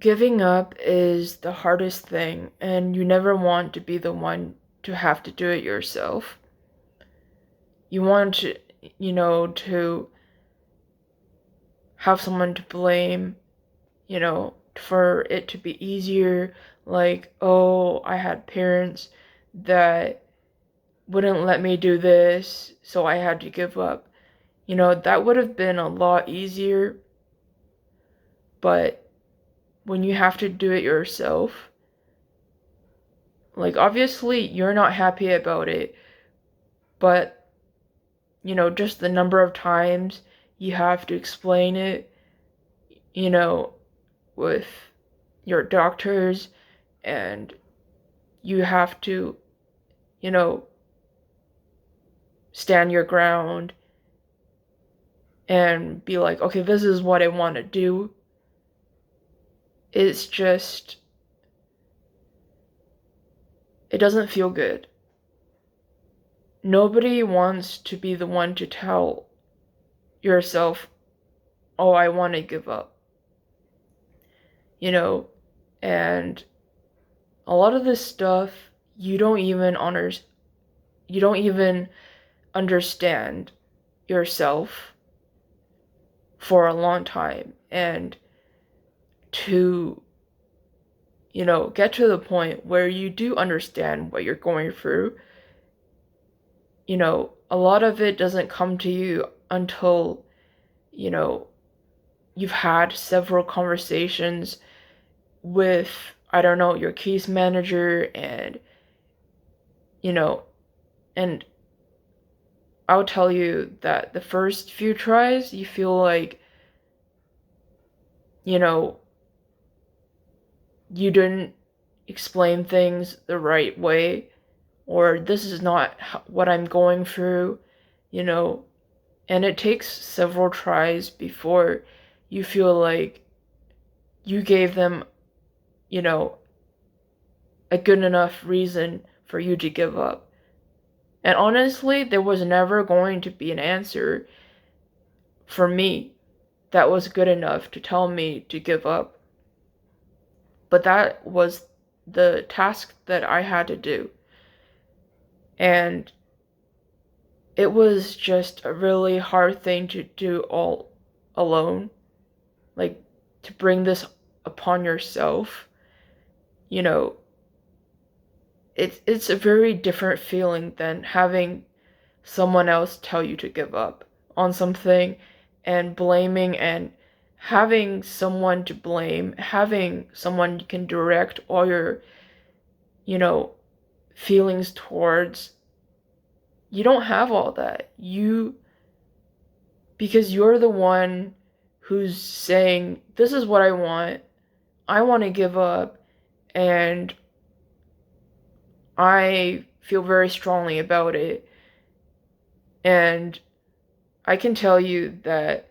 Giving up is the hardest thing, and you never want to be the one to have to do it yourself. You want to, to have someone to blame, for it to be easier. Like, oh, I had parents that wouldn't let me do this, so I had to give up. That would have been a lot easier, but when you have to do it yourself, like, obviously, you're not happy about it, but, just the number of times you have to explain it, you know, with your doctors, and you have to, you know, stand your ground and be like, okay, this is what I want to do. It's just, it doesn't feel good. Nobody wants to be the one to tell yourself, oh, I want to give up. And a lot of this stuff you don't even understand yourself for a long time. And to get to the point where you do understand what you're going through, a lot of it doesn't come to you until you've had several conversations with, I don't know, your case manager, and and I'll tell you that the first few tries you feel like you didn't explain things the right way, or this is not what I'm going through, and it takes several tries before you feel like you gave them, a good enough reason for you to give up. And honestly, there was never going to be an answer for me that was good enough to tell me to give up. But that was the task that I had to do. And it was just a really hard thing to do all alone. Like, to bring this upon yourself, it's a very different feeling than having someone else tell you to give up on something, and blaming, and having someone to blame, having someone you can direct all your, feelings towards. You don't have all that. Because you're the one who's saying, this is what I want to give up, and I feel very strongly about it. And I can tell you that,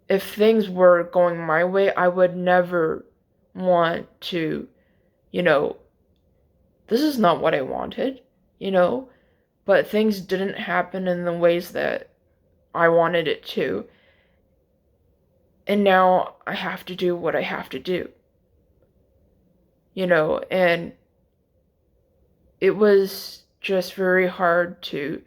if things were going my way, I would never want to, this is not what I wanted, but things didn't happen in the ways that I wanted it to. And now I have to do what I have to do, and it was just very hard to,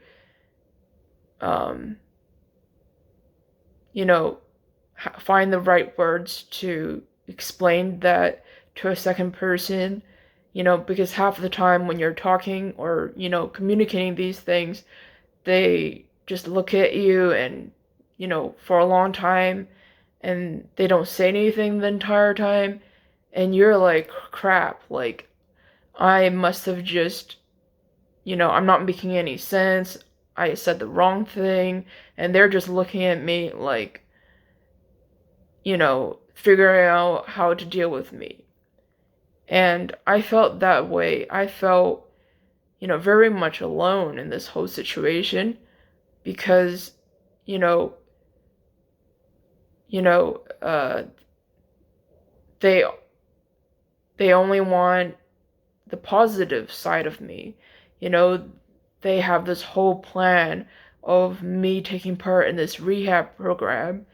find the right words to explain that to a second person, because half the time when you're talking or, communicating these things, they just look at you and, for a long time, and they don't say anything the entire time, and you're like, crap, like, I must have just, I'm not making any sense, I said the wrong thing, and they're just looking at me like, figuring out how to deal with me. And I felt that way. I felt, very much alone in this whole situation, because, you know, you know, uh, they they only want the positive side of me. They have this whole plan of me taking part in this rehab program,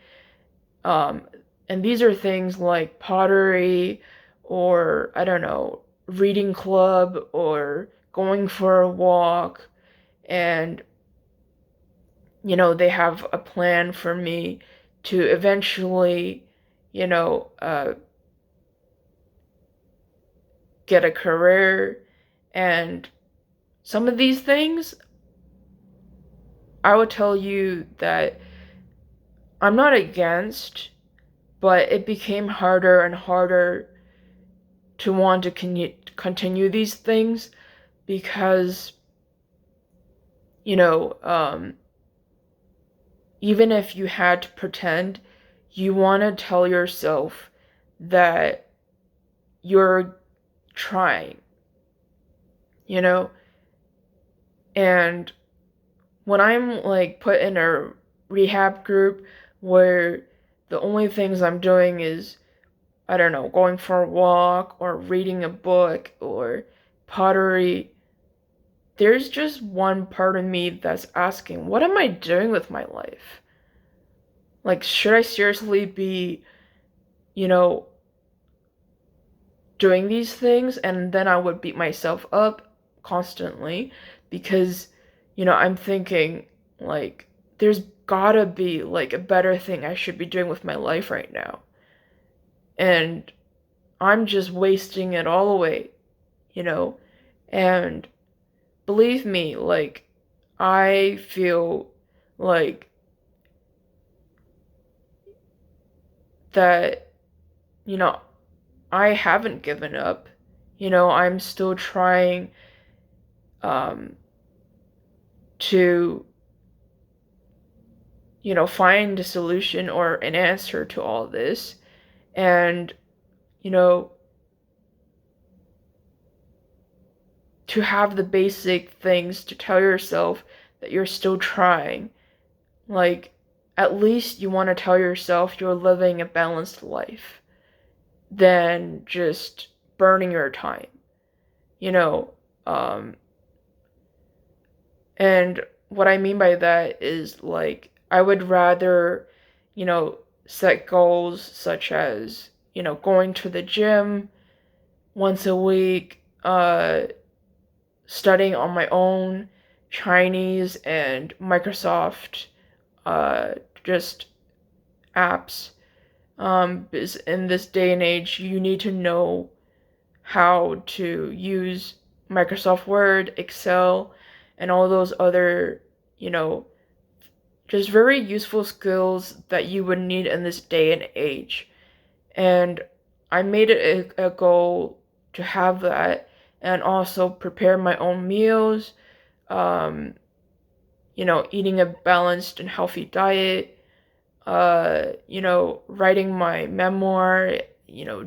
Um, and these are things like pottery, or I don't know, reading club, or going for a walk. And, they have a plan for me to eventually, you know, uh, get a career. And some of these things, I would tell you that I'm not against, but it became harder and harder to want to continue these things because, you know, even if you had to pretend, you want to tell yourself that you're trying, you know? And when I'm like put in a rehab group where the only things I'm doing is, I don't know, going for a walk or reading a book or pottery, there's just one part of me that's asking, what am I doing with my life? Like, should I seriously be, you know, doing these things? And then I would beat myself up constantly because, I'm thinking, like, there's gotta be, like, a better thing I should be doing with my life right now. And I'm just wasting it all away, you know? And believe me, like, I feel like that, you know, I haven't given up. I'm still trying um, to, find a solution or an answer to all this. And, you know, to have the basic things to tell yourself that you're still trying. Like, at least you want to tell yourself you're living a balanced life than just burning your time, you know. Um, and what I mean by that is, like, I would rather, set goals such as, going to the gym once a week, studying on my own Chinese and Microsoft, uh, just apps. Because in this day and age, you need to know how to use Microsoft Word, Excel, and all those other, just very useful skills that you would need in this day and age. And I made it a goal to have that and also prepare my own meals, um, eating a balanced and healthy diet, writing my memoir,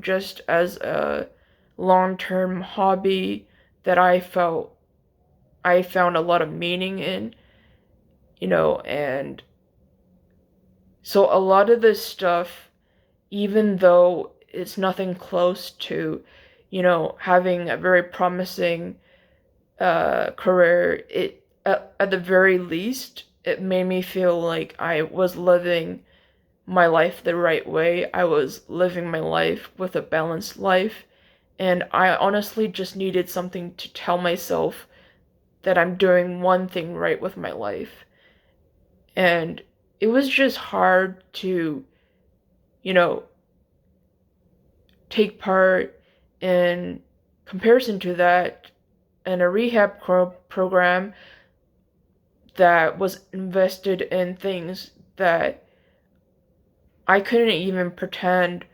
just as a long-term hobby that I found a lot of meaning in, and so a lot of this stuff, even though it's nothing close to, having a very promising career, it at the very least, it made me feel like I was living my life the right way. I was living my life with a balanced life, and I honestly just needed something to tell myself that I'm doing one thing right with my life. And it was just hard to, you know, take part in comparison to that in a rehab program that was invested in things that I couldn't even pretend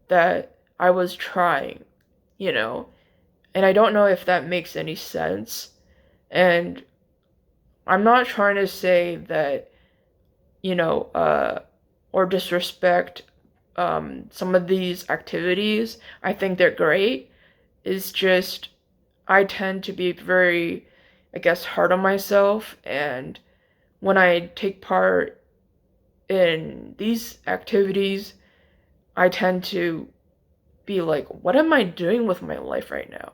that I was trying, you know? And I don't know if that makes any sense. And I'm not trying to say that, or disrespect some of these activities. I think they're great. It's just, I tend to be very, I guess, hard on myself. And when I take part in these activities, I tend to be like, what am I doing with my life right now?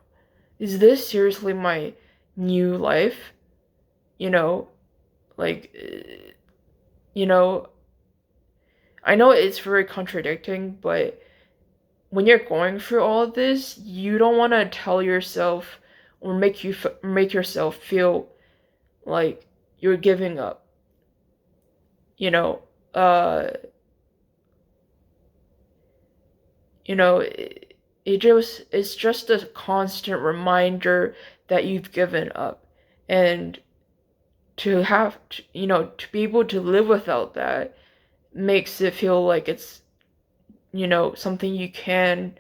Is this seriously my new life? You know, like, you know, I know it's very contradicting, but when you're going through all of this, you don't want to tell yourself or make yourself feel like you're giving up. You know, uh, it's just a constant reminder that you've given up, and to be able to live without that makes it feel like it's something you can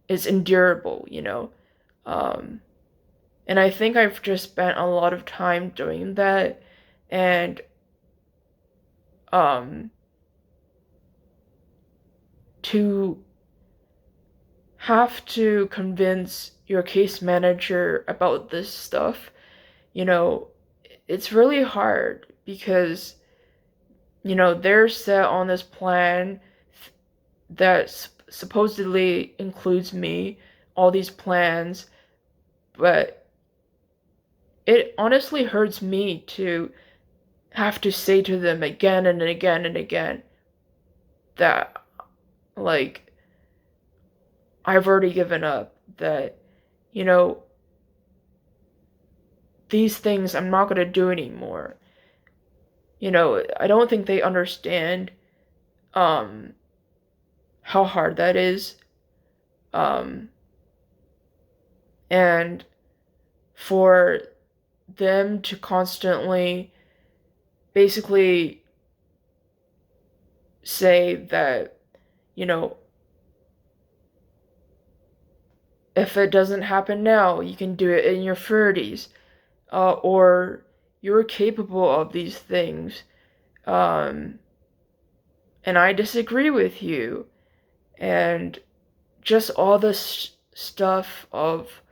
is endurable. Um, and I think I've just spent a lot of time doing that, and um, to have to convince your case manager about this stuff, you know, it's really hard because, they're set on this plan that supposedly includes me, all these plans, but it honestly hurts me to have to say to them again and again and again that, like, I've already given up, that, you know, these things I'm not going to do anymore. I don't think they understand um how hard that is. Um and for them to constantly basically say that, you know, if it doesn't happen now, you can do it in your 30s, or you're capable of these things. Um, and I disagree with you. And just all this stuff of,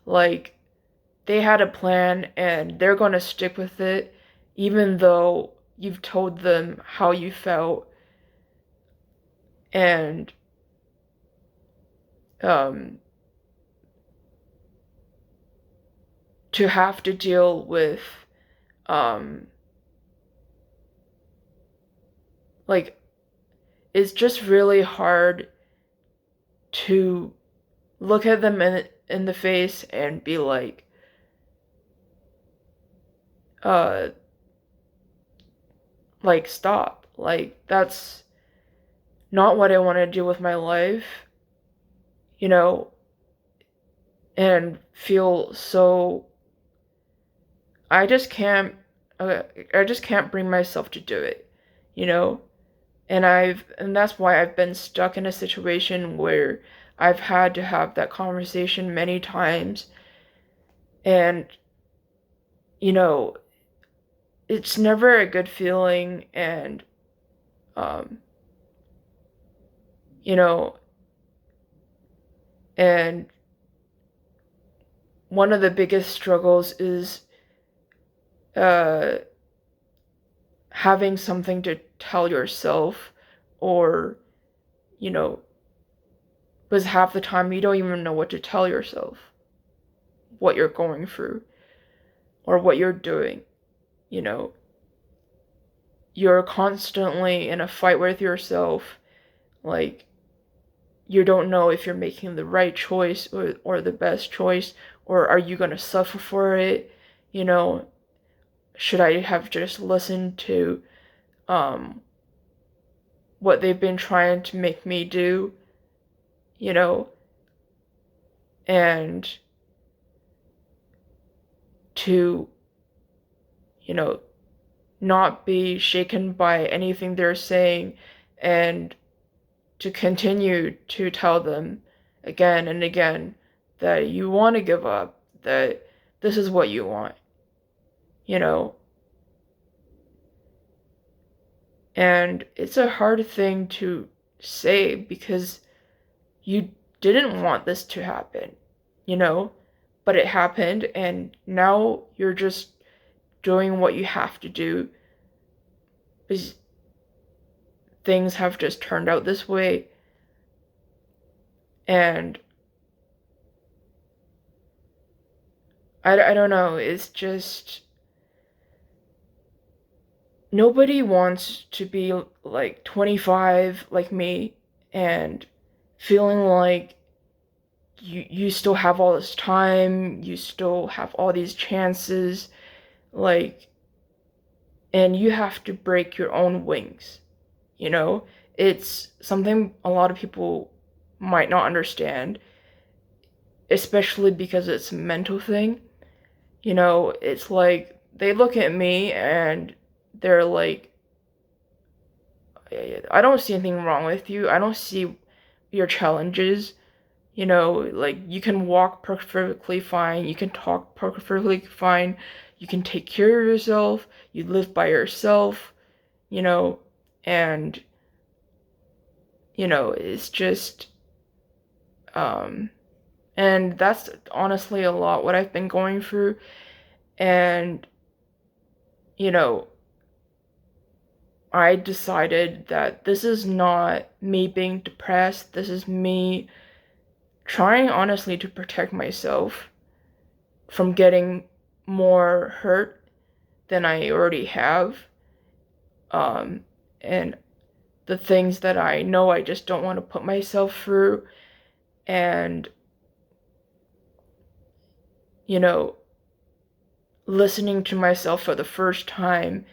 like, they had a plan and they're going to stick with it, even though you've told them how you felt. And um, to have to deal with, um, like, it's just really hard to look at them in the face and be uh, like, stop. Like, that's not what I want to do with my life, you know, and feel so. I just can't. I just can't bring myself to do it, you know. And that's why I've been stuck in a situation where I've had to have that conversation many times, and you know, it's never a good feeling, and um, you know, and one of the biggest struggles is uh, having something to tell yourself, or, you know, because half the time you don't even know what to tell yourself, what you're going through, or what you're doing, you know. You're constantly in a fight with yourself, like, you don't know if you're making the right choice, or the best choice, or are you going to suffer for it, you know. Should I have just listened to um, what they've been trying to make me do, you know, and to, you know, not be shaken by anything they're saying, and to continue to tell them again and again that you want to give up, that this is what you want, you know. And it's a hard thing to say because you didn't want this to happen, you know, but it happened, and now you're just doing what you have to do because things have just turned out this way. And I don't know, it's just nobody wants to be like 25 like me and feeling like you still have all this time, you still have all these chances, like, and you have to break your own wings, you know? It's something a lot of people might not understand, especially because it's a mental thing. You know, it's like they look at me and they're like, I don't see anything wrong with you. I don't see your challenges. You know, like you can walk perfectly fine, you can talk perfectly fine, you can take care of yourself, you live by yourself, you know, and it's just um and that's honestly a lot what I've been going through. And you know, I decided that this is not me being depressed, this is me trying honestly to protect myself from getting more hurt than I already have. Um, and the things that I know I just don't want to put myself through. And, you know, listening to myself for the first time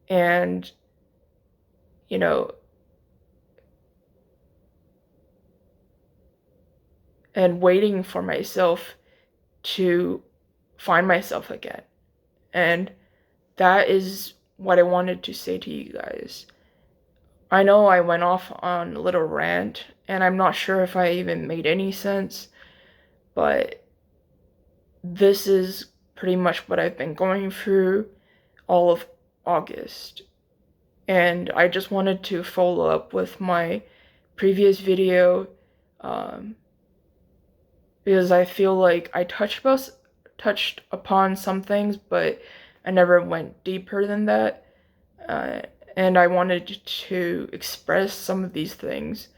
and, you know, and waiting for myself to find myself again. And that is what I wanted to say to you guys. I know I went off on a little rant, and I'm not sure if I even made any sense, but this is pretty much what I've been going through all of August. And I just wanted to follow up with my previous video, um, because I feel like I touched upon some things, but I never went deeper than that. Uh, and I wanted to express some of these things